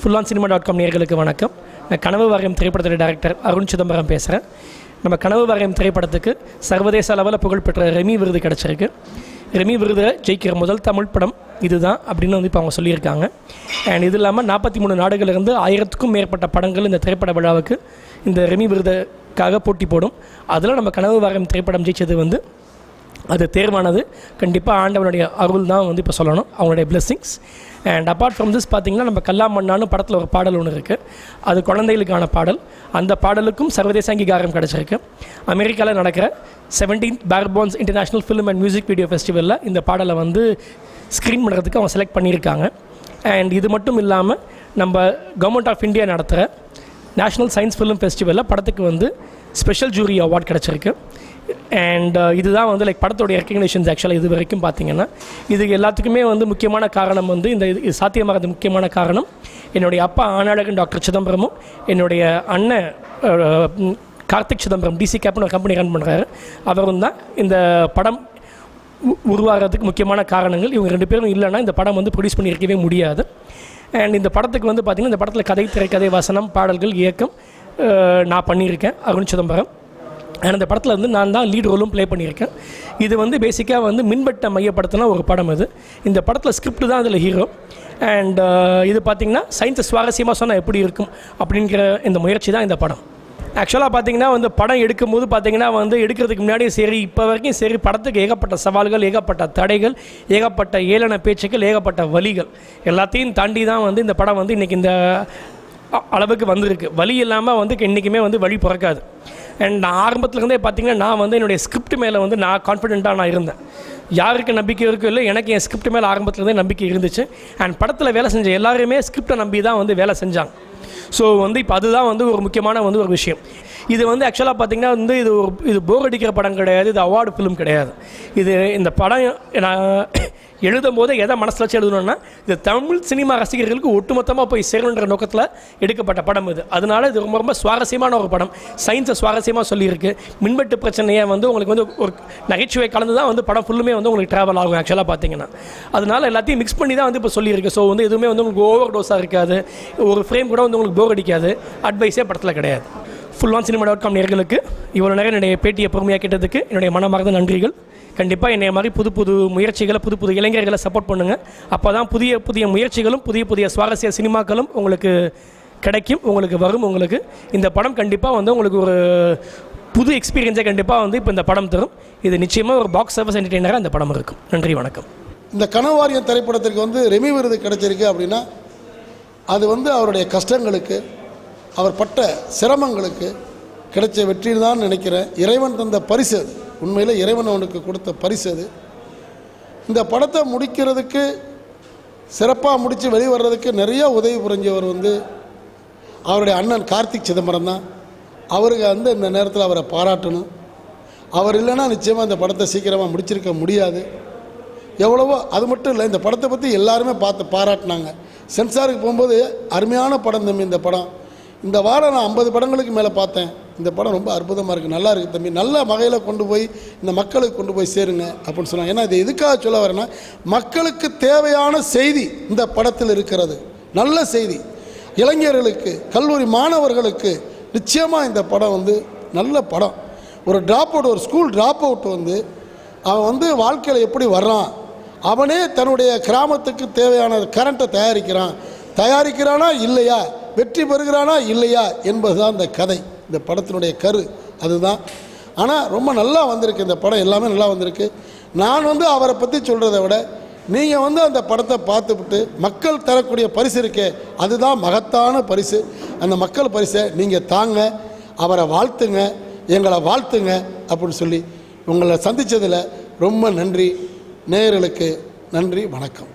fullancinema.com நேயர்களுக்கு வணக்கம். நான் கனவு வாரியம் திரைப்படத்துடைய டைரக்டர் அருண் சிதம்பரம் பேசுகிறேன். நம்ம கனவு வாரியம் திரைப்படத்துக்கு சர்வதேச அளவில் புகழ்பெற்ற ரெமி விருது கிடச்சிருக்கு. ரெமி விருதை ஜெயிக்கிற முதல் தமிழ் படம் இதுதான் அப்படின்னு இப்போ அவங்க சொல்லியிருக்காங்க. அண்ட் இது இல்லாமல் 43 நாடுகளிலிருந்து 1000க்கும் மேற்பட்ட படங்கள் இந்த திரைப்பட விழாவுக்கு இந்த ரெமி விருதுக்காக போட்டி போடும். அதில் நம்ம கனவு வாரியம் திரைப்படம் ஜெயித்தது அது தேர்வானது கண்டிப்பாக ஆண்டவனுடைய அருள் தான் இப்போ சொல்லணும், அவங்களுடைய blessings. And apart from this பார்த்திங்கன்னா நம்ம கல்லா மண்ணான்னு படத்தில் ஒரு பாடல் ஒன்று இருக்குது. அது குழந்தைகளுக்கான பாடல். அந்த பாடலுக்கும் சர்வதேச அங்கீகாரம் கிடச்சிருக்கு. அமெரிக்காவில் நடக்கிற 17th பார்போன்ஸ் international film and music video ஃபெஸ்டிவலில் இந்த பாடலை ஸ்க்ரீன் பண்ணுறதுக்கு அவங்க செலக்ட் பண்ணியிருக்காங்க. அண்ட் இது மட்டும் இல்லாமல் நம்ம கவர்மெண்ட் ஆஃப் இந்தியா நடத்துகிற நேஷ்னல் சயின்ஸ் ஃபிலிம் ஃபெஸ்டிவலில் படத்துக்கு ஸ்பெஷல் ஜூரி அவார்ட் கிடச்சிருக்கு. அண்ட் இதுதான் படத்தோடைய ரெக்கக்னேஷன்ஸ் ஆக்சுவலாக இது வரைக்கும் பார்த்திங்கன்னா இது எல்லாத்துக்குமே முக்கியமான காரணம் இந்த இது சாத்தியமாகிறது முக்கியமான காரணம் என்னுடைய அப்பா ஆனாழகன் டாக்டர் சிதம்பரமும் என்னுடைய அண்ணன் கார்த்திக் சிதம்பரம் டிசி கேப்னு ஒரு கம்பெனி ரன் பண்ணுறாரு. அவரும் தான் இந்த படம் உருவாகிறதுக்கு முக்கியமான காரணங்கள். இவங்க 2 பேரும் இல்லைன்னா இந்த படம் ப்ரொடியூஸ் பண்ணியிருக்கவே முடியாது. அண்ட் இந்த படத்துக்கு பார்த்திங்கன்னா இந்த படத்தில் கதை, திரைக்கதை, வசனம், பாடல்கள், இயக்கம் நான் பண்ணியிருக்கேன் அருண் சிதம்பரம். அண்ட் அந்த படத்தில் நான் தான் லீட் ரோலும் ப்ளே பண்ணியிருக்கேன். இது பேசிக்காக மின்வெட்டை மையப்படுத்தின ஒரு படம். இந்த படத்தில் ஸ்கிரிப்ட் தான் அதில் ஹீரோ. அண்ட் இது பார்த்திங்கன்னா சயின்ஸை சுவாரஸ்யமாக சொன்னால் எப்படி இருக்கும் அப்படிங்கிற இந்த முயற்சி தான் இந்த படம். ஆக்சுவலாக பார்த்திங்கன்னா படம் எடுக்கும்போது பார்த்திங்கன்னா எடுக்கிறதுக்கு முன்னாடியே சரி, இப்போ வரைக்கும் சரி, படத்துக்கு ஏகப்பட்ட சவால்கள், ஏகப்பட்ட தடைகள், ஏகப்பட்ட ஏளன பேச்சுக்கள், ஏகப்பட்ட வலிகள் எல்லாத்தையும் தாண்டி தான் இந்த படம் இன்றைக்கி இந்த அளவுக்கு வந்திருக்கு. வலி இல்லாமல் என்றைக்குமே வழி பிறக்காது. அண்ட் நான் ஆரம்பத்துலேருந்தே பார்த்திங்கன்னா நான் என்னுடைய ஸ்கிரிப்ட் மேலே நான் கான்ஃபிடென்ட்டாக நான் இருந்தேன். யாருக்கு நம்பிக்கை இருக்கோ இல்லை, எனக்கு என் ஸ்கிரிப்ட் மேலே ஆரம்பத்துலேருந்தே நம்பிக்கை இருந்துச்சு. அண்ட் படத்தில் வேலை செஞ்ச எல்லாருமே ஸ்கிரிப்டை நம்பி தான் வேலை செஞ்சாங்க. ஸோ இப்போ அதுதான் ஒரு முக்கியமான ஒரு விஷயம். இது ஆக்சுவலாக பார்த்திங்கன்னா இது போர் அடிக்கிற படம் கிடையாது, இது அவார்டு ஃபிலிம் கிடையாது. இந்த படம் நான் எழுதும் போது எதை மனசில் வச்சு எழுதணுன்னா இது தமிழ் சினிமா ரசிகர்களுக்கு ஒட்டுமொத்தமாக போய் சேரணுன்ற நோக்கத்தில் எடுக்கப்பட்ட படம் இது. அதனால இது ரொம்ப ரொம்ப சுவாரஸ்யமான ஒரு படம். சயின்ஸை சுவாரஸ்யமாக சொல்லியிருக்கு. மின்வெட்டு பிரச்சனையை உங்களுக்கு ஒரு நகைச்சுவை கலந்து தான் படம் ஃபுல்லுமே உங்களுக்கு ட்ராவல் ஆகும் ஆக்சுவலாக பார்த்திங்கன்னா. அதனால் எல்லாத்தையும் மிக்ஸ் பண்ணி தான் இப்போ சொல்லியிருக்கு. ஸோ எதுவுமே உங்களுக்கு ஓவர் டோஸாக இருக்காது, ஒரு ஃப்ரேம் கூட உங்களுக்கு போர் அடிக்காது. அட்வைஸே படத்தில் கிடையாது. fullancinema.com நேயர்களுக்கு இவ்வளோ நேரம் என்னுடைய பேட்டியை பொறுமையாக கேட்டதுக்கு என்னுடைய மனமார்ந்த நன்றிகள். கண்டிப்பாக என்னைய மாதிரி புது புது முயற்சிகளை, புது புது இளைஞர்களை சப்போர்ட் பண்ணுங்கள். அப்போ தான் புதிய புதிய முயற்சிகளும் புதிய புதிய சுவாரஸ்ய சினிமாக்களும் உங்களுக்கு கிடைக்கும், உங்களுக்கு வரும். உங்களுக்கு இந்த படம் கண்டிப்பாக உங்களுக்கு ஒரு புது எக்ஸ்பீரியன்ஸை கண்டிப்பாக இப்போ இந்த படம் தரும். இது நிச்சயமாக ஒரு பாக்ஸ் ஆஃபீஸ் என்டர்டெய்னராக இந்த படம் இருக்கும். நன்றி, வணக்கம். இந்த கனவு வாரியம் திரைப்படத்திற்கு ரெமி விருது கிடைச்சிருக்கு அப்படின்னா அது அவருடைய கஷ்டங்களுக்கு, அவர் பட்ட சிரமங்களுக்கு கிடைச்ச வெற்றின்னு தான் நினைக்கிறேன். இறைவன் தந்த பரிசு அது. உண்மையில் இறைவன் அவனுக்கு கொடுத்த பரிசு அது. இந்த படத்தை முடிக்கிறதுக்கு, சிறப்பாக முடித்து வெளிவர்றதுக்கு நிறைய உதவி புரிஞ்சவர் அவருடைய அண்ணன் கார்த்திக் சிதம்பரம் தான். அவருக்கு இந்த நேரத்தில் அவரை பாராட்டணும். அவர் இல்லைன்னா நிச்சயமாக இந்த படத்தை சீக்கிரமாக முடிச்சிருக்க முடியாது. எவ்வளவோ அது மட்டும் இல்லை, இந்த படத்தை பற்றி எல்லாருமே பாராட்டினாங்க. சென்சாருக்கு போகும்போது அருமையான படம் தம்பி இந்த படம். இந்த வாரம் நான் 50 படங்களுக்கு மேலே பார்த்தேன். இந்த படம் ரொம்ப அற்புதமாக இருக்குது, நல்லா இருக்குது தம்பி, நல்ல வகையில் கொண்டு போய் இந்த மக்களுக்கு கொண்டு போய் சேருங்க அப்படின்னு சொன்னாங்க. ஏன்னா இது எதுக்காக சொல்ல வரேன்னா, மக்களுக்கு தேவையான செய்தி இந்த படத்தில் இருக்கிறது. நல்ல செய்தி இளைஞர்களுக்கு, கல்லூரி மாணவர்களுக்கு நிச்சயமாக இந்த படம் நல்ல படம். ஒரு ட்ராப் அவுட், ஒரு ஸ்கூல் ட்ராப் அவுட் அவன் வாழ்க்கையில் எப்படி வர்றான், அவனே தன்னுடைய கிராமத்துக்கு தேவையான கரண்ட்டை தயாரிக்கிறானா இல்லையா, வெற்றி பெறுகிறானா இல்லையா என்பது தான் இந்த கதை, இந்த படத்தினுடைய கரு அதுதான். ஆனால் ரொம்ப நல்லா வந்திருக்கு இந்த படம், எல்லாமே நல்லா வந்திருக்கு. நான் அவரை பற்றி சொல்கிறத விட நீங்கள் அந்த படத்தை பார்த்துவிட்டு மக்கள் தரக்கூடிய பரிசு இருக்கே, அதுதான் மகத்தான பரிசு. அந்த மக்கள் பரிசை நீங்கள் தாங்க, அவரை வாழ்த்துங்க, எங்களை வாழ்த்துங்க அப்படின்னு சொல்லி உங்களை சந்தித்ததில் ரொம்ப நன்றி. நேயர்களுக்கு நன்றி, வணக்கம்.